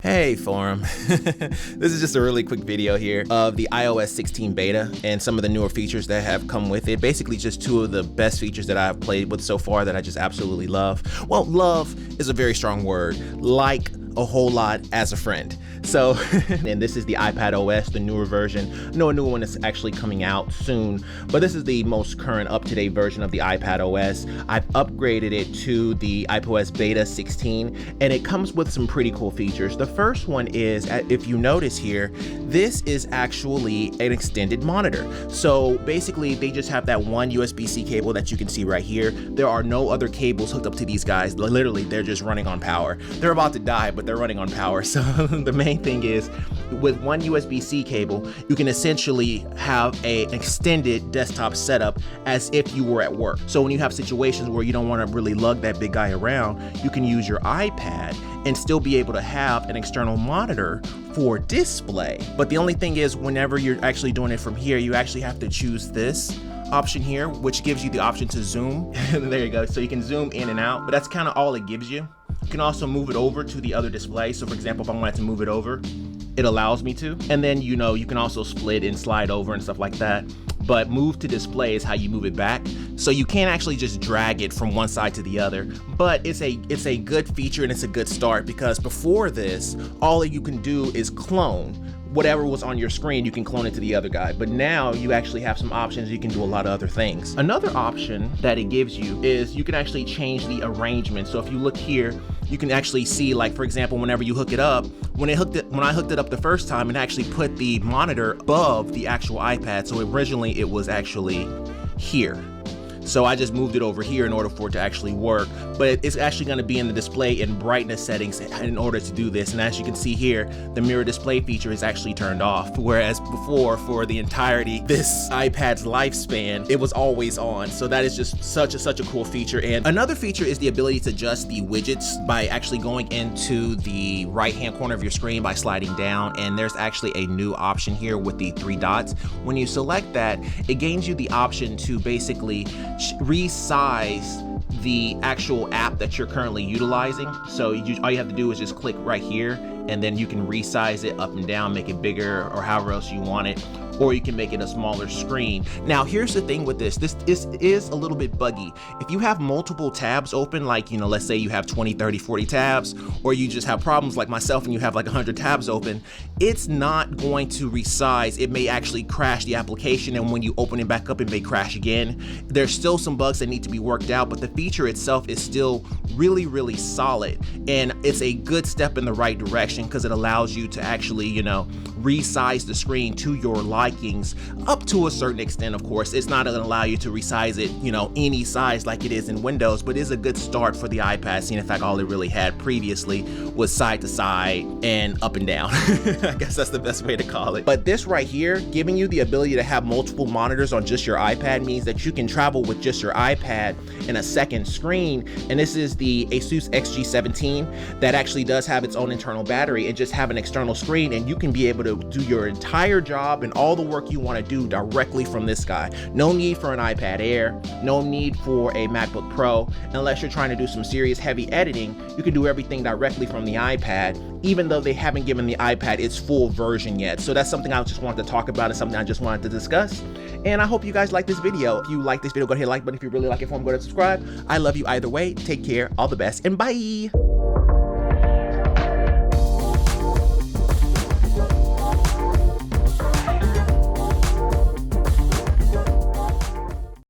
Hey forum, this is just a really quick video here of the iOS 16 beta and some of the newer features that have come with it. Basically just two of the best features that I've played with so far that I just absolutely love. Well, love is a very strong word, like a whole lot as a friend. So, and this is the iPadOS, the newer version. No, a new one is actually coming out soon, but this is the most current up-to-date version of the iPadOS. I've upgraded it to the iPadOS Beta 16, and it comes with some pretty cool features. The first one is, if you notice here, this is actually an extended monitor. So basically, they just have that one USB-C cable that you can see right here. There are no other cables hooked up to these guys. Literally, they're just running on power. They're about to die, but they're running on power. So the main thing is, with one USB-C cable, you can essentially have an extended desktop setup as if you were at work. So when you have situations where you don't want to really lug that big guy around, you can use your iPad and still be able to have an external monitor for display. But the only thing is, whenever you're actually doing it from here, you actually have to choose this option here, which gives you the option to zoom. There you go. So you can zoom in and out, but that's kind of all it gives you. You can also move it over to the other display. So for example, if I wanted to move it over, it allows me to. And then, you know, you can also split and slide over and stuff like that. But move to display is how you move it back. So you can't actually just drag it from one side to the other. But it's a good feature and it's a good start, because before this, all you can do is clone whatever was on your screen. You can clone it to the other guy, but now you actually have some options. You can do a lot of other things. Another option that it gives you is you can actually change the arrangement. So if you look here, you can actually see, like, for example, whenever you hook it up, when I hooked it up the first time, it actually put the monitor above the actual iPad. So originally it was actually here. So I just moved it over here in order for it to actually work, but it's actually going to be in the display and brightness settings in order to do this. And as you can see here, the mirror display feature is actually turned off, whereas before, for the entirety this iPad's lifespan, it was always on. So that is just such a cool feature. And another feature is the ability to adjust the widgets by actually going into the right hand corner of your screen by sliding down. And there's actually a new option here with the 3 dots. When you select that, it gains you the option to basically resize the actual app that you're currently utilizing. So all you have to do is just click right here, and then you can resize it up and down, make it bigger or however else you want it, or you can make it a smaller screen. Now here's the thing with this is a little bit buggy. If you have multiple tabs open, like, you know, let's say you have 20, 30, 40 tabs, or you just have problems like myself and you have like 100 tabs open, it's not going to resize. It may actually crash the application, and when you open it back up, it may crash again. There's still some bugs that need to be worked out, but the feature itself is still really solid, and it's a good step in the right direction because it allows you to actually, you know, resize the screen to your likings up to a certain extent. Of course, it's not going to allow you to resize it, you know, any size like it is in Windows, but it's a good start for the iPad, seeing in fact all it really had previously was side to side and up and down. I guess that's the best way to call it. But this right here, giving you the ability to have multiple monitors on just your iPad, means that you can travel with just your iPad in a second screen. And this is the Asus XG17 that actually does have its own internal battery and just have an external screen, and you can be able to do your entire job and all the work you want to do directly from this guy. No need for an iPad Air, no need for a MacBook Pro. Unless you're trying to do some serious heavy editing, you can do everything directly from the iPad, even though they haven't given the iPad its full version yet. So that's something I just wanted to talk about and something I just wanted to discuss. And I hope you guys like this video. If you like this video, go ahead and hit like button. If you really like it, go to subscribe. I love you either way. Take care, all the best, and bye.